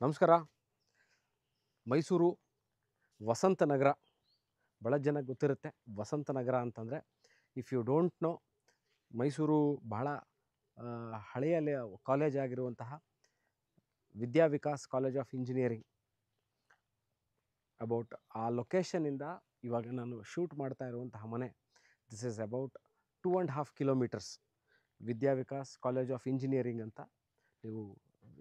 ನಮಸ್ಕಾರ. ಮೈಸೂರು ವಸಂತ ನಗರ ಭಾಳ ಜನಕ್ಕೆ ಗೊತ್ತಿರುತ್ತೆ. ವಸಂತ ನಗರ ಅಂತಂದರೆ if you don't know, Mysuru ಬಹಳ ಹಳೆಯ ಕಾಲೇಜ್ ಆಗಿರುವಂತಹ Vidya Vikas college of engineering about ಆ ಲೊಕೇಶನಿಂದ ಇವಾಗ ನಾನು ಶೂಟ್ ಮಾಡ್ತಾ ಇರುವಂತಹ ಮನೆ, this is about 2.5 kilometres Vidya Vikas college of engineering ಅಂತ. ನೀವು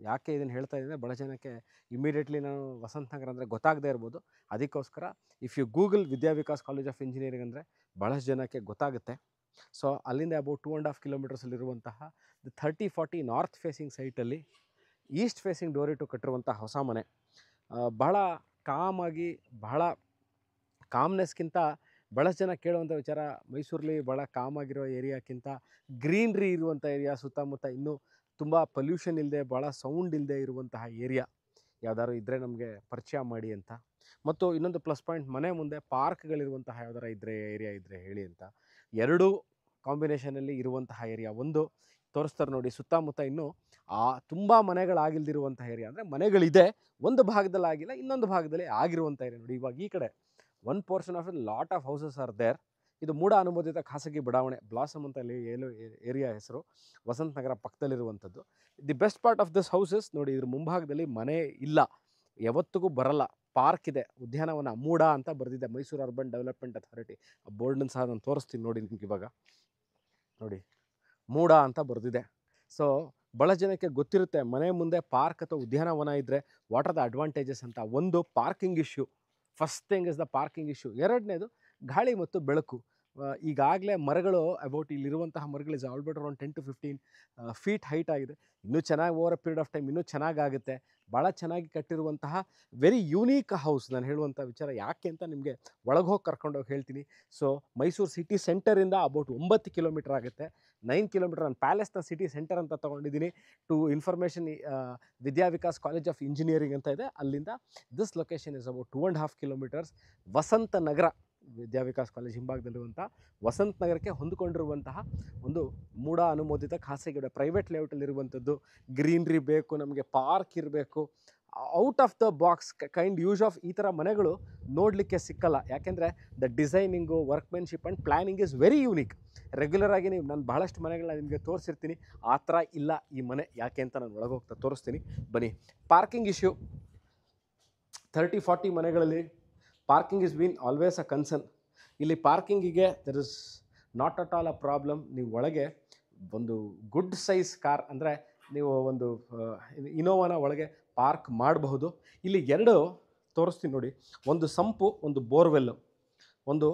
ಯಾಕೆ ಇದನ್ನು ಹೇಳ್ತಾ ಇದ್ದೀನಿ, ಭಾಳ ಜನಕ್ಕೆ ಇಮಿಡಿಯೇಟ್ಲಿ ನಾನು ವಸಂತ ನಗರ ಅಂದರೆ ಗೊತ್ತಾಗದೇ ಇರ್ಬೋದು. ಅದಕ್ಕೋಸ್ಕರ if you google Vidya Vikas college of engineering ಅಂದರೆ ಭಾಳಷ್ಟು ಜನಕ್ಕೆ ಗೊತ್ತಾಗುತ್ತೆ. ಸೊ ಅಲ್ಲಿಂದ ಅಬೌಟ್ 2.5 ಕಿಲೋಮೀಟರ್ಸಲ್ಲಿರುವಂತಹ 30-40 ನಾರ್ತ್ ಫೇಸಿಂಗ್ ಸೈಟಲ್ಲಿ ಈಸ್ಟ್ ಫೇಸಿಂಗ್ ಡೋರ್ ಇಟ್ಟು ಕಟ್ಟಿರುವಂಥ ಹೊಸ ಮನೆ. ಬಹಳ ಕಾಮಾಗಿ, ಬಹಳ ಕಾಮ್ನೆಸ್ಗಿಂತ ಭಾಳಷ್ಟು ಜನ ಕೇಳುವಂಥ ವಿಚಾರ, ಮೈಸೂರಲ್ಲಿ ಭಾಳ ಕಾಮಾಗಿರೋ ಏರಿಯಾಕ್ಕಿಂತ ಗ್ರೀನ್ರಿ ಇರುವಂಥ ಏರಿಯಾ, ಸುತ್ತಮುತ್ತ ಇನ್ನೂ ತುಂಬ ಪೊಲ್ಯೂಷನ್ ಇಲ್ಲದೆ, ಭಾಳ ಸೌಂಡ್ ಇಲ್ಲದೆ ಇರುವಂತಹ ಏರಿಯಾ ಯಾವ್ದಾದ್ರು ಇದ್ದರೆ ನಮಗೆ ಪರಿಚಯ ಮಾಡಿ ಅಂತ. ಮತ್ತು ಇನ್ನೊಂದು ಪ್ಲಸ್ ಪಾಯಿಂಟ್, ಮನೆ ಮುಂದೆ ಪಾರ್ಕ್ಗಳಿರುವಂತಹ ಯಾವ್ದಾರು ಏರಿಯಾ ಇದ್ದರೆ ಹೇಳಿ ಅಂತ. ಎರಡೂ ಕಾಂಬಿನೇಷನಲ್ಲಿ ಇರುವಂತಹ ಏರಿಯಾ. ಒಂದು ತೋರಿಸ್ತಾರೆ ನೋಡಿ, ಸುತ್ತಮುತ್ತ ಇನ್ನೂ ತುಂಬ ಮನೆಗಳಾಗಿಲ್ದಿರುವಂಥ ಏರಿಯಾ. ಅಂದರೆ ಮನೆಗಳಿದೆ, ಒಂದು ಭಾಗದಲ್ಲಿ ಆಗಿಲ್ಲ, ಇನ್ನೊಂದು ಭಾಗದಲ್ಲಿ ಆಗಿರುವಂಥ ಏರಿಯಾ ನೋಡಿ. ಇವಾಗ ಈ ಕಡೆ one portion of lot of houses are there. ಇದು ಮೂಡ ಅನುಮೋದಿತ ಖಾಸಗಿ ಬಡಾವಣೆ, ಬ್ಲಾಸಮ್ ಅಂತ ಇಲ್ಲಿ ಏರಿಯಾ ಹೆಸರು, ವಸಂತ ನಗರ ಪಕ್ಕದಲ್ಲಿರುವಂಥದ್ದು. The best part of this houses ನೋಡಿ, ಇದ್ರ ಮುಂಭಾಗದಲ್ಲಿ ಮನೆ ಇಲ್ಲ, ಯಾವತ್ತಿಗೂ ಬರಲ್ಲ, ಪಾರ್ಕ್ ಇದೆ, ಉದ್ಯಾನವನ, ಮೂಡ ಅಂತ ಬರೆದಿದೆ ಮೈಸೂರು ಅರ್ಬನ್ ಡೆವಲಪ್ಮೆಂಟ್ ಅಥಾರಿಟಿ. ಆ ಬೋರ್ಡನ್ನು ಸಹ ನಾನು ತೋರಿಸ್ತೀನಿ ನೋಡಿ ನಿಮ್ಗೆ. ಇವಾಗ ನೋಡಿ, ಮೂಡ ಅಂತ ಬರೆದಿದೆ. ಸೊ ಭಾಳ ಜನಕ್ಕೆ ಗೊತ್ತಿರುತ್ತೆ ಮನೆ ಮುಂದೆ ಪಾರ್ಕ್ ಅಥವಾ ಉದ್ಯಾನವನ ಇದ್ದರೆ ವಾಟ್ ಆರ್ ದ ಅಡ್ವಾಂಟೇಜಸ್ ಅಂತ. ಒಂದು, parking issue. First thing is the parking issue. ಎರಡನೇದು ಗಾಳಿ ಮತ್ತು ಬೆಳಕು. ಈಗಾಗಲೇ ಮರಗಳು ಅಬೌಟ್ ಇಲ್ಲಿರುವಂತಹ ಮರಗಳು is almost around 10 to 15 feet height ಆಗಿದೆ. ಇನ್ನೂ ಚೆನ್ನಾಗಿ over a period of time ಇನ್ನೂ ಚೆನ್ನಾಗಾಗುತ್ತೆ. ಭಾಳ ಚೆನ್ನಾಗಿ ಕಟ್ಟಿರುವಂತಹ ವೆರಿ ಯೂನೀಕ್ ಹೌಸ್. ನಾನು ಹೇಳುವಂಥ ವಿಚಾರ ಯಾಕೆ ಅಂತ ನಿಮಗೆ ಒಳಗೆ ಹೋಗಿ ಕರ್ಕೊಂಡೋಗಿ ಹೇಳ್ತೀನಿ. ಸೊ ಮೈಸೂರು ಸಿಟಿ ಸೆಂಟರಿಂದ ಅಬೌಟ್ 9 ಕಿಲೋಮೀಟರ್ ಆಗುತ್ತೆ. 9 ಕಿಲೋಮೀಟರ್. ನಾನು ಪ್ಯಾಲೇಸ್ನ ಸಿಟಿ ಸೆಂಟರ್ ಅಂತ ತೊಗೊಂಡಿದ್ದೀನಿ. To information, Vidya Vikas college of engineering ಅಂತ ಇದೆ, ಅಲ್ಲಿಂದ this location is about 2.5 kilometres. Vasantha Nagar, Vidya Vikas college ಹಿಂಭಾಗದಲ್ಲಿರುವಂಥ ವಸಂತ ನಗರಕ್ಕೆ ಹೊಂದಿಕೊಂಡಿರುವಂತಹ ಒಂದು ಮೂಡ ಅನುಮೋದಿತ ಖಾಸಗಿ ಪ್ರೈವೇಟ್ ಲೇಔಟಲ್ಲಿರುವಂಥದ್ದು. ಗ್ರೀನ್ರಿ ಬೇಕು ನಮಗೆ, ಪಾರ್ಕ್ ಇರಬೇಕು, out of the box kind use of ಈ ಥರ ಮನೆಗಳು ನೋಡಲಿಕ್ಕೆ ಸಿಕ್ಕಲ್ಲ. ಯಾಕೆಂದರೆ the designing, workmanship and planning is very unique. ರೆಗ್ಯುಲರಾಗಿ ನೀವು ನಾನು ಭಾಳಷ್ಟು ಮನೆಗಳನ್ನ ನಿಮಗೆ ತೋರಿಸಿರ್ತೀನಿ, ಆ ಥರ ಇಲ್ಲ ಈ ಮನೆ. ಯಾಕೆ ಅಂತ ನಾನು ಒಳಗೆ ಹೋಗ್ತಾ ತೋರಿಸ್ತೀನಿ ಬನ್ನಿ. ಪಾರ್ಕಿಂಗ್ ಇಶ್ಯೂ 30-40 ಮನೆಗಳಲ್ಲಿ parking is been always a concern. ಇಲ್ಲಿ ಪಾರ್ಕಿಂಗಿಗೆ there is not at all a problem. ನೀವು ಒಳಗೆ ಒಂದು ಗುಡ್ ಸೈಜ್ ಕಾರ್ ಅಂದರೆ ನೀವು ಒಂದು ಇನೋವಾನ ಒಳಗೆ ಪಾರ್ಕ್ ಮಾಡಬಹುದು. ಇಲ್ಲಿ ಎರಡು ತೋರಿಸ್ತೀನಿ ನೋಡಿ, ಒಂದು ಸಂಪು, ಒಂದು ಬೋರ್ವೆಲ್ಲು. ಒಂದು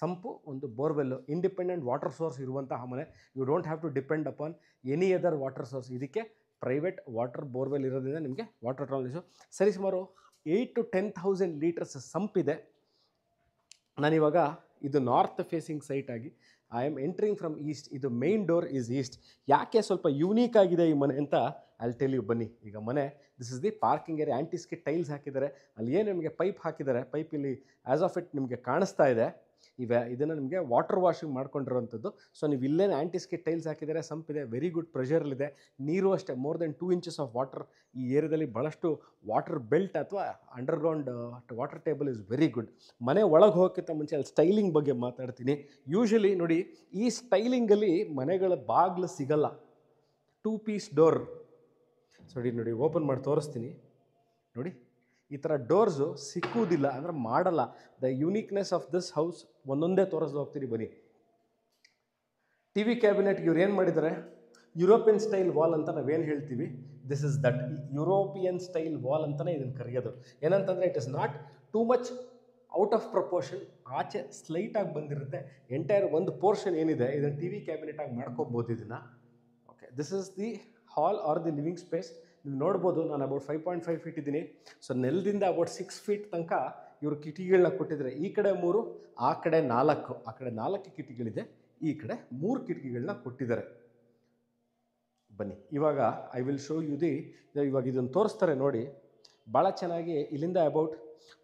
ಸಂಪು, ಒಂದು ಬೋರ್ವೆಲ್ಲು, ಇಂಡಿಪೆಂಡೆಂಟ್ ವಾಟರ್ ಸೋರ್ಸ್ ಇರುವಂತಹ ಮನೆ. You don't have to depend upon any other water source. ಇದಕ್ಕೆ ಪ್ರೈವೇಟ್ ವಾಟರ್ ಬೋರ್ವೆಲ್ ಇರೋದ್ರಿಂದ ನಿಮಗೆ ವಾಟರ್ ಟ್ರಾನ್ಸ್ಮಿಷನ್ ಸರಿಸುಮಾರು 8,000 to 10,000 ಲೀಟರ್ಸ್ ಸಂಪಿದೆ. ನಾನಿವಾಗ ಇದು ನಾರ್ತ್ ಫೇಸಿಂಗ್ ಸೈಟ್ ಆಗಿ I am entering from East. ಇದು ಮೇನ್ ಡೋರ್ ಈಸ್ ಈಸ್ಟ್. ಯಾಕೆ ಸ್ವಲ್ಪ ಯೂನೀಕ್ ಆಗಿದೆ ಈ ಮನೆ ಅಂತ ಐಲ್ ಟೆಲ್ ಯು ಬನ್ನಿ. ಈಗ ಮನೆ, this is the parking area. Anti-skid tiles ಹಾಕಿದ್ದಾರೆ. ಅಲ್ಲಿ ಏನು ನಿಮಗೆ ಪೈಪ್ ಹಾಕಿದ್ದಾರೆ, ಪೈಪ್ ಇಲ್ಲಿ ಆ್ಯಸ್ ಆಫ್ ಇಟ್ ನಿಮಗೆ ಕಾಣಿಸ್ತಾ ಇದೆ. ಇದನ್ನು ನಿಮಗೆ ವಾಟರ್ ವಾಷಿಂಗ್ ಮಾಡ್ಕೊಂಡಿರೋವಂಥದ್ದು. ಸೊ ನೀವು ಇಲ್ಲೇನು ಆ್ಯಂಟಿಸ್ಕಿಟ್ ಟೈಲ್ಸ್ ಹಾಕಿದ್ದಾರೆ, ಸಂಪಿದೆ, ವೆರಿ ಗುಡ್ ಪ್ರೆಷರಲ್ಲಿದೆ. ನೀರು ಅಷ್ಟೇ, more than 2 inches of water. ಈ ಏರಿಯಾದಲ್ಲಿ ಭಾಳಷ್ಟು ವಾಟರ್ ಬೆಲ್ಟ್ ಅಥವಾ underground water table is very good. ಮನೆ ಒಳಗೆ ಹೋಗೋಕ್ಕಿಂತ ಮುಂಚೆ ಅಲ್ಲಿ ಸ್ಟೈಲಿಂಗ್ ಬಗ್ಗೆ ಮಾತಾಡ್ತೀನಿ. ಯೂಶಲಿ ನೋಡಿ, ಈ ಸ್ಟೈಲಿಂಗಲ್ಲಿ ಮನೆಗಳ ಬಾಗಿಲು ಸಿಗಲ್ಲ, 2 piece ಡೋರ್. ನೋಡಿ ಓಪನ್ ಮಾಡಿ ತೋರಿಸ್ತೀನಿ ನೋಡಿ. ಈ ಥರ ಡೋರ್ಸು ಸಿಕ್ಕುವುದಿಲ್ಲ, ಅಂದರೆ ಮಾಡಲ್ಲ. The uniqueness of this house ಒಂದೊಂದೇ ತೋರಿಸ್ದು ಹೋಗ್ತೀರಿ ಬನ್ನಿ. ಟಿ ವಿ ಕ್ಯಾಬಿನೆಟ್ಗೆ ಇವ್ರು ಏನು ಮಾಡಿದ್ದಾರೆ, ಯುರೋಪಿಯನ್ ಸ್ಟೈಲ್ ವಾಲ್ ಅಂತ ನಾವೇನು ಹೇಳ್ತೀವಿ, this is that. European style wall ಅಂತಲೇ ಇದನ್ನು ಕರೆಯೋದು. ಏನಂತಂದರೆ it is not too much out of proportion. ಆಚೆ ಸ್ಲೈಟಾಗಿ ಬಂದಿರುತ್ತೆ. ಎಂಟೈರ್ ಒಂದು ಪೋರ್ಷನ್ ಏನಿದೆ ಇದನ್ನು ಟಿ ವಿ ಕ್ಯಾಬಿನೆಟಾಗಿ ಮಾಡ್ಕೋಬೋದು ಇದನ್ನು. Okay, this is the hall R the living space. ನೀವು ನೋಡ್ಬೋದು, ನಾನು ಅಬೌಟ್ 5.5 feet ಇದ್ದೀನಿ. ಸೊ ನೆಲದಿಂದ ಅಬೌಟ್ 6 feet ತನಕ ಇವರು ಕಿಟಕಿಗಳನ್ನ ಕೊಟ್ಟಿದ್ದಾರೆ. ಈ ಕಡೆ 3, ಆ ಕಡೆ 4. ಆ ಕಡೆ 4 ಕಿಟಕಿಗಳಿದೆ, ಈ ಕಡೆ 3 ಕಿಟಕಿಗಳನ್ನ ಕೊಟ್ಟಿದ್ದಾರೆ. ಬನ್ನಿ ಇವಾಗ I will show you the. ಇವಾಗ ಇದನ್ನು ತೋರಿಸ್ತಾರೆ ನೋಡಿ, ಭಾಳ ಚೆನ್ನಾಗಿ. ಇಲ್ಲಿಂದ ಅಬೌಟ್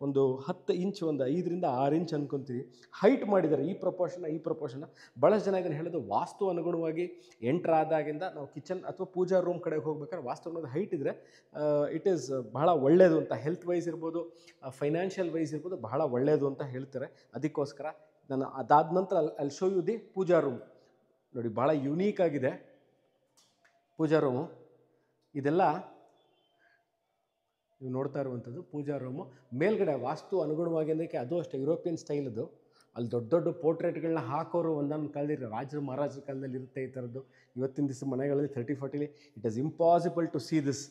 ಒಂದು 10 ಇಂಚ್, ಒಂದು 5ರಿಂದ 6 ಇಂಚ್ ಅನ್ಕೊತೀವಿ ಹೈಟ್ ಮಾಡಿದ್ದಾರೆ. ಈ ಪ್ರಪೋರ್ಷನ್ನ ಭಾಳಷ್ಟು ಜನ ಇದನ್ನು ಹೇಳೋದು ವಾಸ್ತು ಅನುಗುಣವಾಗಿ ಎಂಟರ್ ಆದಾಗಿಂದ ನಾವು ಕಿಚನ್ ಅಥವಾ ಪೂಜಾ ರೂಮ್ ಕಡೆಗೆ ಹೋಗ್ಬೇಕಾದ್ರೆ ವಾಸ್ತು ಅನ್ನೋದು ಹೈಟ್ ಇದ್ದರೆ ಇಟ್ ಈಸ್ ಬಹಳ ಒಳ್ಳೆಯದು ಅಂತ, ಹೆಲ್ತ್ ವೈಸ್ ಇರ್ಬೋದು, ಫೈನಾನ್ಷಿಯಲ್ ವೈಸ್ ಇರ್ಬೋದು, ಬಹಳ ಒಳ್ಳೆಯದು ಅಂತ ಹೇಳ್ತಾರೆ. ಅದಕ್ಕೋಸ್ಕರ ನಾನು ಅದಾದ ನಂತರ ಅಲ್ಲಿ show you the puja room. ನೋಡಿ, ಭಾಳ ಯುನೀಕ್ ಆಗಿದೆ ಪೂಜಾ ರೂಮು. ಇದೆಲ್ಲ ನೀವು ನೋಡ್ತಾ ಇರುವಂಥದ್ದು ಪೂಜಾ ರೂಮು. ಮೇಲ್ಗಡೆ ವಾಸ್ತು ಅನುಗುಣವಾಗಿ ಅದಕ್ಕೆ ಅದು ಅಷ್ಟೇ ಯುರೋಪಿಯನ್ ಸ್ಟೈಲದು. ಅಲ್ಲಿ ದೊಡ್ಡ ದೊಡ್ಡ ಪೋರ್ಟ್ರೇಟ್ಗಳನ್ನ ಹಾಕೋರು ಒಂದೊಂದು ಕಾಲದಲ್ಲಿ ರಾಜರು ಮಹಾರಾಜರ ಕಾಲದಲ್ಲಿ ಇರುತ್ತೆ ಈ ಥರದ್ದು. ಇವತ್ತಿನ ದಿವಸ ಮನೆಗಳಲ್ಲಿ 30-40 it is impossible to see this.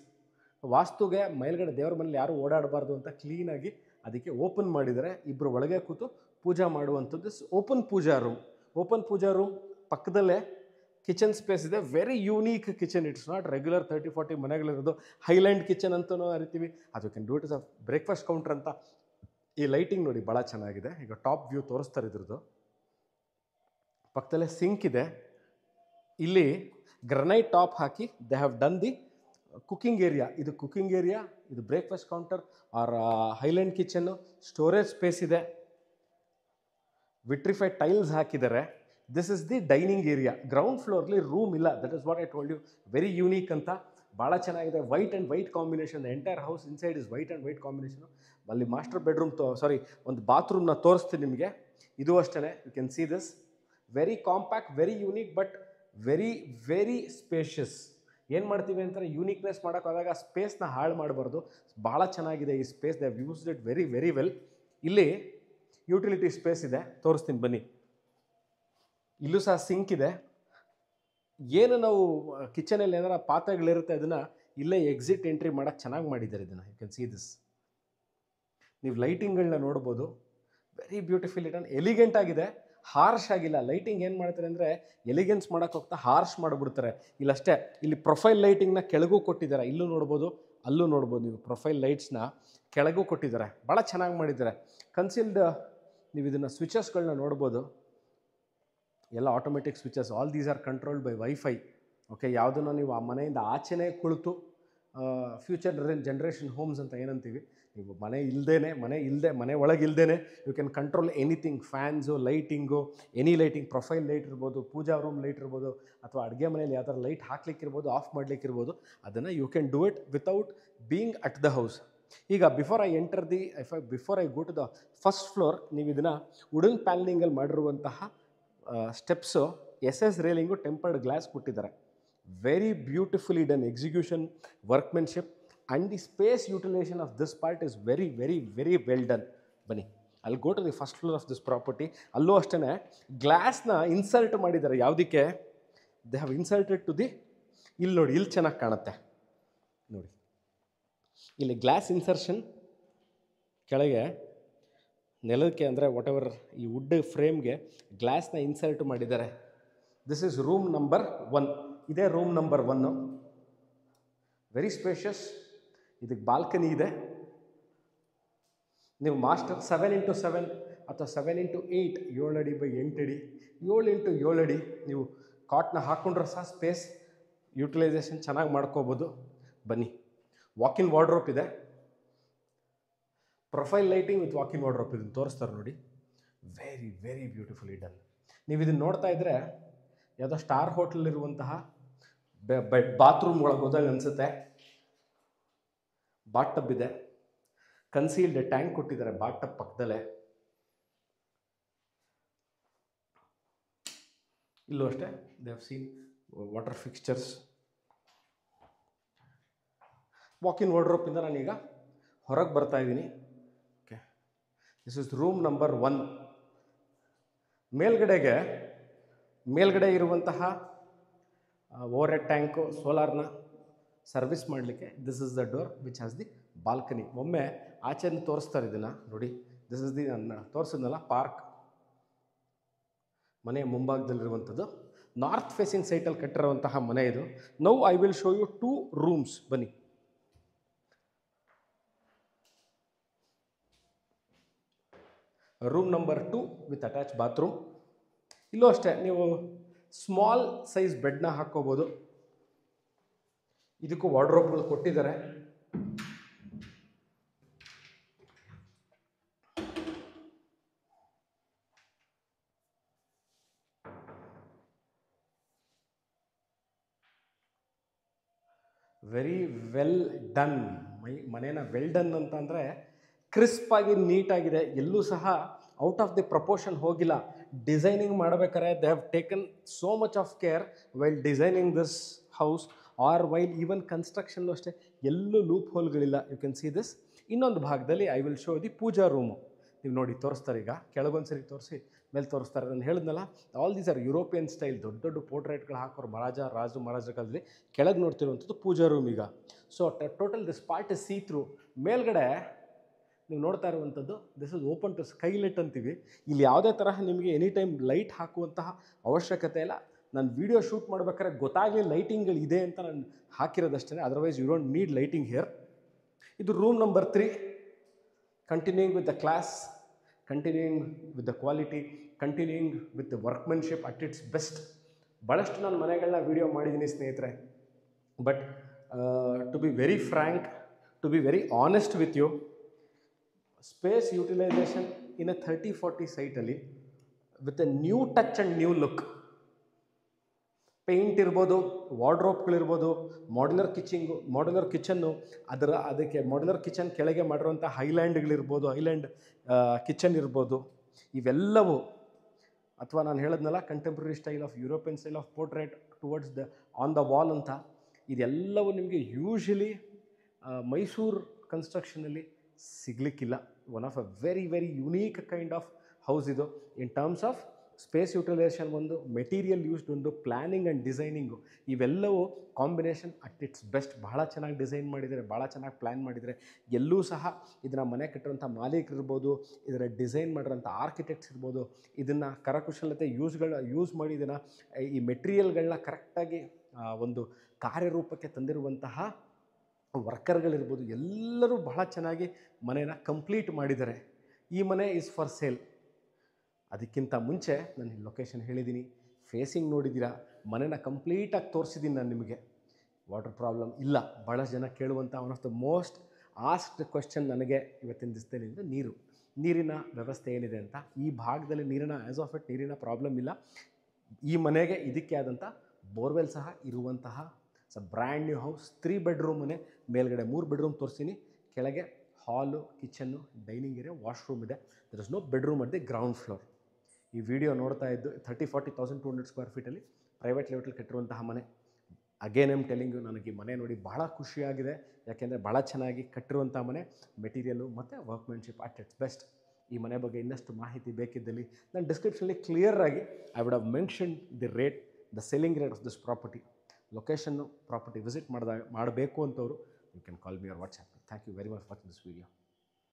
ವಾಸ್ತುಗೆ ಮೇಲ್ಗಡೆ ದೇವ್ರ ಮನೇಲಿ ಯಾರೂ ಓಡಾಡಬಾರ್ದು ಅಂತ ಕ್ಲೀನಾಗಿ ಅದಕ್ಕೆ ಓಪನ್ ಮಾಡಿದರೆ ಇಬ್ಬರು ಒಳಗೆ ಕೂತು ಪೂಜಾ ಮಾಡುವಂಥದ್ದು. ಓಪನ್ ಪೂಜಾ ರೂಮ್ ಪಕ್ಕದಲ್ಲೇ ಕಿಚನ್ ಸ್ಪೇಸ್ ಇದೆ. Very unique kitchen. It's not regular 30-40 ಮನೆಗಳಿರೋದು ಹೈಲ್ಯಾಂಡ್ ಕಿಚನ್ ಅಂತಲೂ ಅರಿತೀವಿ. ಅದು can do it is a breakfast counter ಅಂತ. ಈ ಲೈಟಿಂಗ್ ನೋಡಿ ಭಾಳ ಚೆನ್ನಾಗಿದೆ. ಈಗ ಟಾಪ್ ವ್ಯೂ ತೋರಿಸ್ತಾರೆ ಇದ್ರದ್ದು. ಪಕ್ಕದಲ್ಲೇ ಸಿಂಕ್ ಇದೆ. ಇಲ್ಲಿ ಗ್ರನೈಟ್ ಟಾಪ್ ಹಾಕಿ they have done the cooking area. ಇದು ಕುಕ್ಕಿಂಗ್ ಏರಿಯಾ, ಇದು breakfast counter or highland kitchen. Storage space ಇದೆ. ವಿಟ್ರಿಫೈಡ್ ಟೈಲ್ಸ್ ಹಾಕಿದ್ದಾರೆ. This is the dining area. Ground ಫ್ಲೋರ್ಲಿ ರೂಮ್ ಇಲ್ಲ. That is what I told you. Very unique ಅಂತ. ಭಾಳ ಚೆನ್ನಾಗಿದೆ. White and white combination. The entire house inside is white and white combination. ಅಲ್ಲಿ master bedroom ಒಂದು ಬಾತ್ರೂಮ್ನ ತೋರಿಸ್ತೀನಿ ನಿಮಗೆ. ಇದು ಅಷ್ಟೇ. You can see this. Very compact, very unique, but very very spacious. ಏನು ಮಾಡ್ತೀವಿ ಅಂತಾರೆ, ಯೂನಿಕ್ನೆಸ್ ಮಾಡೋಕ್ಕಾದಾಗ ಸ್ಪೇಸ್ನ ಹಾಳು ಮಾಡಬಾರ್ದು. ಭಾಳ ಚೆನ್ನಾಗಿದೆ ಈ space. They have used it very very well. ಇಲ್ಲಿ ಯುಟಿಲಿಟಿ ಸ್ಪೇಸ್ ಇದೆ, ತೋರಿಸ್ತೀನಿ ಬನ್ನಿ. ಇಲ್ಲೂ ಸಹ ಸಿಂಕ್ ಇದೆ. ಏನು ನಾವು ಕಿಚನಲ್ಲಿ ಏನಾರ ಪಾತ್ರೆಗಳಿರುತ್ತೆ ಅದನ್ನು ಇಲ್ಲೇ ಎಕ್ಸಿಟ್ ಎಂಟ್ರಿ ಮಾಡೋಕ್ಕೆ ಚೆನ್ನಾಗಿ ಮಾಡಿದ್ದಾರೆ ಇದನ್ನು. You can see this. ನೀವು ಲೈಟಿಂಗ್ಗಳನ್ನ ನೋಡ್ಬೋದು. Very beautiful it. ಎಲಿಗೆಂಟ್ ಆಗಿದೆ, ಹಾರ್ಶ್ ಆಗಿಲ್ಲ. ಲೈಟಿಂಗ್ ಏನು ಮಾಡ್ತಾರೆ ಅಂದರೆ ಎಲಿಗೆನ್ಸ್ ಮಾಡೋಕ್ಕೆ ಹೋಗ್ತಾ ಹಾರ್ಶ್ ಮಾಡಿಬಿಡ್ತಾರೆ. ಇಲ್ಲಷ್ಟೇ. ಇಲ್ಲಿ ಪ್ರೊಫೈಲ್ ಲೈಟಿಂಗ್ನ ಕೆಳಗೂ ಕೊಟ್ಟಿದ್ದಾರೆ. ಇಲ್ಲೂ ನೋಡ್ಬೋದು, ಅಲ್ಲೂ ನೋಡ್ಬೋದು. ನೀವು ಪ್ರೊಫೈಲ್ ಲೈಟ್ಸ್ನ ಕೆಳಗೂ ಕೊಟ್ಟಿದ್ದಾರೆ. ಭಾಳ ಚೆನ್ನಾಗಿ ಮಾಡಿದ್ದಾರೆ. ಕನ್ಸಿಲ್ಡ್ ನೀವು ಇದನ್ನು ಸ್ವಿಚಸ್ಗಳನ್ನ ನೋಡ್ಬೋದು. ಎಲ್ಲ automatic switches. All these R controlled by wifi. Okay, ಯಾವುದನ್ನು ನೀವು ಆ ಮನೆಯಿಂದ ಆಚೆನೇ ಕುಳಿತು ಫ್ಯೂಚರ್ ಜನ್ರೇಷನ್ ಹೋಮ್ಸ್ ಅಂತ ಏನಂತೀವಿ, ನೀವು ಮನೆ ಒಳಗಿಲ್ದೇ you can control anything. Fans, lighting, any lighting, profile light ಇರ್ಬೋದು, ಪೂಜಾ ರೂಮ್ ಲೈಟ್ ಇರ್ಬೋದು, ಅಥವಾ ಅಡುಗೆ ಮನೆಯಲ್ಲಿ ಯಾವ ಥರ ಲೈಟ್ ಹಾಕ್ಲಿಕ್ಕಿರ್ಬೋದು, ಆಫ್ ಮಾಡಲಿಕ್ಕಿರ್ಬೋದು. ಅದನ್ನು you can do it without being at the house. ಈಗ before I go to the first floor, ನೀವು ಇದನ್ನು ವುಡನ್ ಪ್ಯಾನಲಿಂಗಲ್ಲಿ ಮಾಡಿರುವಂತಹ steps, SS railing, tempered glass ಕೊಟ್ಟಿದ್ದಾರೆ. Very beautifully done execution, workmanship, and the space utilisation of this part is very very very well done. ಬನ್ನಿ, ಅಲ್ಲಿ go to the first floor of this property. ಅಲ್ಲೂ ಅಷ್ಟೇ ಗ್ಲಾಸ್ನ insert ಮಾಡಿದ್ದಾರೆ. ಯಾವುದಕ್ಕೆ? They have inserted to the, ಇಲ್ಲಿ ನೋಡಿ, ಇಲ್ಲಿ ಚೆನ್ನಾಗಿ ಕಾಣುತ್ತೆ ನೋಡಿ. ಇಲ್ಲಿ ಗ್ಲಾಸ್ ಇನ್ಸರ್ಷನ್ ಕೆಳಗೆ ನೆಲಕ್ಕೆ, ಅಂದರೆ ವಾಟ್ ಎವರ್ ಈ ವುಡ್ ಫ್ರೇಮ್ಗೆ ಗ್ಲಾಸ್ನ ಇನ್ಸರ್ಟ್ ಮಾಡಿದ್ದಾರೆ. This is room number 1. ಇದೇ ರೂಮ್ ನಂಬರ್ 1. Very spacious. ಇದಕ್ಕೆ ಬಾಲ್ಕನಿ ಇದೆ. ನೀವು ಮಾಸ್ಟರ್ 7x7 ಅಥವಾ 7x8, 7 ಅಡಿ ಬೈ 8 ಅಡಿ, 7x7 ಅಡಿ ನೀವು ಕಾಟ್ನ ಹಾಕ್ಕೊಂಡ್ರೆ ಸಹ ಸ್ಪೇಸ್ ಯುಟಿಲೈಸೇಷನ್ ಚೆನ್ನಾಗಿ ಮಾಡ್ಕೋಬೋದು. ಬನ್ನಿ, ವಾಕಿನ್ ವಾರ್ಡ್ರೋಪ್ ಇದೆ. Profile lighting with walk-in wardrobe ಇದನ್ನು ತೋರಿಸ್ತಾರೆ ನೋಡಿ. Very very beautifully done. ನೀವು ಇದನ್ನು ನೋಡ್ತಾ ಇದ್ದರೆ ಯಾವುದೋ ಸ್ಟಾರ್ ಹೋಟೆಲಿರುವಂತಹ ಬಾತ್ರೂಮ್ ಒಳಗೆ ಹೋದಾಗ ಅನಿಸುತ್ತೆ. ಬಾತ್ ಟಬ್ ಇದೆ. ಕನ್ಸೀಲ್ಡ್ ಟ್ಯಾಂಕ್ ಕೊಟ್ಟಿದ್ದಾರೆ ಬಾತ್ ಟಬ್ ಪಕ್ಕದಲ್ಲೇ. ಇಲ್ಲೂ ಅಷ್ಟೇ they have seen water fixtures. Walk in ವಾರ್ಡ್ರೋಪಿಂದ ನಾನೀಗ ಹೊರಗೆ ಬರ್ತಾ ಇದ್ದೀನಿ. Okay, this is room number 1. ಮೇಲ್ಗಡೆ ಇರುವಂತಹ ಓವರ್ ಹೆಡ್ ಟ್ಯಾಂಕು, ಸೋಲಾರ್ನ ಸರ್ವಿಸ್ ಮಾಡಲಿಕ್ಕೆ this is the door which has the balcony. ಒಮ್ಮೆ ಆಚೆಯಿಂದ ತೋರಿಸ್ತಾರೆ ಇದನ್ನು ನೋಡಿ. ದಿಸ್ ಇಸ್ ದಿ ನಾನು ತೋರಿಸಿದ್ನಲ್ಲ ಪಾರ್ಕ್, ಮನೆಯ ಮುಂಭಾಗದಲ್ಲಿರುವಂಥದ್ದು. ನಾರ್ತ್ ಫೇಸಿಂಗ್ ಸೈಟಲ್ಲಿ ಕಟ್ಟಿರುವಂತಹ ಮನೆ ಇದು. Now I will show you 2 rooms. ಬನ್ನಿ. Room number 2 with attach bathroom. ಇಲ್ಲೂ ಅಷ್ಟೇ ನೀವು ಸ್ಮಾಲ್ ಸೈಜ್ ಬೆಡ್ನ ಹಾಕ್ಕೋಬೋದು. ಇದಕ್ಕೂ ವಾರ್ಡ್ರೋಬ್ಗಳು ಕೊಟ್ಟಿದ್ದಾರೆ. Very well done. ಮನೇನ ವೆಲ್ ಡನ್ ಅಂತಂದರೆ ಕ್ರಿಸ್ಪಾಗಿ ನೀಟಾಗಿದೆ, ಎಲ್ಲೂ ಸಹ ಔಟ್ ಆಫ್ ದಿ ಪ್ರಪೋರ್ಷನ್ ಹೋಗಿಲ್ಲ. ಡಿಸೈನಿಂಗ್ ಮಾಡಬೇಕಾದ್ರೆ they have taken so much of care while designing this house or while even ಕನ್ಸ್ಟ್ರಕ್ಷನ್ಲು ಅಷ್ಟೇ ಎಲ್ಲೂ ಲೂಪ್ ಹೋಲ್ಗಳಿಲ್ಲ. You can see this. ಇನ್ನೊಂದು ಭಾಗದಲ್ಲಿ I will show the puja room. ನೀವು ನೋಡಿ ತೋರಿಸ್ತಾರೆ, ಈಗ ಕೆಳಗೊಂದು ಸರಿ ತೋರಿಸಿ ಮೇಲೆ ತೋರಿಸ್ತಾರೆ. ನಾನು ಹೇಳಿದ್ನಲ್ಲ, all these are European style, ದೊಡ್ಡ ದೊಡ್ಡ ಪೋರ್ಟ್ರೇಟ್ಗಳು ಹಾಕೋರು ಮಹಾರಾಜರ ಕಾಲದಲ್ಲಿ. ಕೆಳಗೆ ನೋಡ್ತಿರುವಂಥದ್ದು ಪೂಜಾ ರೂಮ್ ಈಗ. So total this part is see through. ಮೇಲ್ಗಡೆ ನೀವು ನೋಡ್ತಾ ಇರುವಂಥದ್ದು this is open to skylight ಅಂತೀವಿ. ಇಲ್ಲಿ ಯಾವುದೇ ತರಹ ನಿಮಗೆ ಎನಿ ಟೈಮ್ ಲೈಟ್ ಹಾಕುವಂತಹ ಅವಶ್ಯಕತೆ ಇಲ್ಲ. ನಾನು ವೀಡಿಯೋ ಶೂಟ್ ಮಾಡ್ಬೇಕಾದ್ರೆ ಗೊತ್ತಾಗಲಿ ಲೈಟಿಂಗ್ಗಳು ಇದೆ ಅಂತ ನಾನು ಹಾಕಿರೋದಷ್ಟೇ, otherwise you don't need lighting here. ಇದು room number 3. Continuing with the class, continuing with the quality, continuing with the workmanship at its best. ಭಾಳಷ್ಟು ನಾನು ಮನೆಗಳನ್ನ ವೀಡಿಯೋ ಮಾಡಿದ್ದೀನಿ ಸ್ನೇಹಿತರೆ. But to be very frank, to be very honest with you, space utilisation in a 30-40 ಸೈಟಲ್ಲಿ with a new touch and new look. Paint ಇರ್ಬೋದು, ವಾರ್ಡ್ರೋಬ್ಗಳಿರ್ಬೋದು, modular kitchen, ಅದಕ್ಕೆ modular kitchen ಕೆಳಗೆ ಮಾಡಿರುವಂಥ ಹೈಲ್ಯಾಂಡ್ಗಳಿರ್ಬೋದು, ಹೈಲ್ಯಾಂಡ್ ಕಿಚನ್ ಇರ್ಬೋದು, ಇವೆಲ್ಲವೂ, ಅಥವಾ ನಾನು ಹೇಳಿದ್ನಲ್ಲ contemporary style of European style of portrait towards the on the wall ಅಂತ, ಇದೆಲ್ಲವೂ ನಿಮಗೆ ಯೂಶಲಿ ಮೈಸೂರು ಕನ್ಸ್ಟ್ರಕ್ಷನಲ್ಲಿ ಸಿಗಲಿಕ್ಕಿಲ್ಲ. One of a very very unique kind of house ಇದು. In terms of space utilisation ಒಂದು, ಮೆಟೀರಿಯಲ್ ಯೂಸ್ಡ್ ಒಂದು, ಪ್ಲ್ಯಾನಿಂಗ್ ಆ್ಯಂಡ್ ಡಿಸೈನಿಂಗು, ಇವೆಲ್ಲವೂ combination at its best. ಭಾಳ ಚೆನ್ನಾಗಿ ಡಿಸೈನ್ ಮಾಡಿದರೆ, ಭಾಳ ಚೆನ್ನಾಗಿ ಪ್ಲ್ಯಾನ್ ಮಾಡಿದರೆ. ಎಲ್ಲೂ ಸಹ ಇದನ್ನು ಮನೆ ಕಟ್ಟಿರೋಂಥ ಮಾಲೀಕರಿರ್ಬೋದು, ಇದರ ಡಿಸೈನ್ ಮಾಡಿರೋಂಥ ಆರ್ಕಿಟೆಕ್ಟ್ಸ್ ಇರ್ಬೋದು, ಇದನ್ನು ಕರಕುಶಲತೆ ಯೂಸ್ ಮಾಡಿ ಇದನ್ನು ಈ ಮೆಟೀರಿಯಲ್ಗಳನ್ನ ಕರೆಕ್ಟಾಗಿ ಒಂದು ಕಾರ್ಯರೂಪಕ್ಕೆ ತಂದಿರುವಂತಹ ವರ್ಕರ್ಗಳಿರ್ಬೋದು, ಎಲ್ಲರೂ ಬಹಳ ಚೆನ್ನಾಗಿ ಮನೇನ ಕಂಪ್ಲೀಟ್ ಮಾಡಿದ್ದಾರೆ. ಈ ಮನೆ ಈಸ್ ಫಾರ್ ಸೇಲ್. ಅದಕ್ಕಿಂತ ಮುಂಚೆ ನಾನು ಲೊಕೇಶನ್ ಹೇಳಿದ್ದೀನಿ, ಫೇಸಿಂಗ್ ನೋಡಿದ್ದೀರಾ, ಮನೇನ ಕಂಪ್ಲೀಟಾಗಿ ತೋರಿಸಿದ್ದೀನಿ ನಾನು ನಿಮಗೆ. ವಾಟರ್ ಪ್ರಾಬ್ಲಮ್ ಇಲ್ಲ. ಭಾಳಷ್ಟು ಜನ ಕೇಳುವಂಥ one of the most asked question ನನಗೆ ಇವತ್ತಿನ ದಿವಸದಲ್ಲಿ ನೀರಿನ ವ್ಯವಸ್ಥೆ ಏನಿದೆ ಅಂತ. ಈ ಭಾಗದಲ್ಲಿ ಆ್ಯಸ್ ಆಫ್ ಇಟ್ ನೀರಿನ ಪ್ರಾಬ್ಲಮ್ ಇಲ್ಲ. ಈ ಮನೆಗೆ ಇದಕ್ಕೆ ಆದಂಥ ಬೋರ್ವೆಲ್ ಸಹ ಇರುವಂತಹ ಬ್ರ್ಯಾಂಡ್ ನ್ಯೂ ಹೌಸ್. 3 ಬೆಡ್ರೂಮ್ ಮನೆ. ಮೇಲ್ಗಡೆ 3 ಬೆಡ್ರೂಮ್ ತೋರಿಸ್ತೀನಿ, ಕೆಳಗೆ hall, kitchen, dining area, washroom ಇದೆ. There is no bedroom at the ground floor. ಈ ವಿಡಿಯೋ ನೋಡ್ತಾ ಇದ್ದು 30-40,200 ಸ್ಕ್ವೇರ್ ಫೀಟಲ್ಲಿ ಪ್ರೈವೇಟ್ ಲೆವೆಟಲ್ಲಿ ಕಟ್ಟಿರುವಂತಹ ಮನೆ. ಅಗೇನ್ ಐಮ್ ಟೆಲಿಂಗ್ ಯು, ನನಗೆ ಈ ಮನೆ ನೋಡಿ ಭಾಳ ಖುಷಿಯಾಗಿದೆ. ಯಾಕೆಂದರೆ ಭಾಳ ಚೆನ್ನಾಗಿ ಕಟ್ಟಿರುವಂಥ ಮನೆ, ಮೆಟೀರಿಯಲ್ಲು ಮತ್ತು ವರ್ಕ್ಮೆನ್ಶಿಪ್ ಅಟ್ ಇಟ್ಸ್ ಬೆಸ್ಟ್. ಈ ಮನೆ ಬಗ್ಗೆ ಇನ್ನಷ್ಟು ಮಾಹಿತಿ ಬೇಕಿದ್ದಲ್ಲಿ ನಾನು ಡಿಸ್ಕ್ರಿಪ್ಷನಲ್ಲಿ ಕ್ಲಿಯರಾಗಿ I would have mentioned the rate, the selling rate of this property. Location, property visit ಮಾಡಬೇಕು ಅಂತವರು, you can call me or WhatsApp. Thank you very much for watching this video.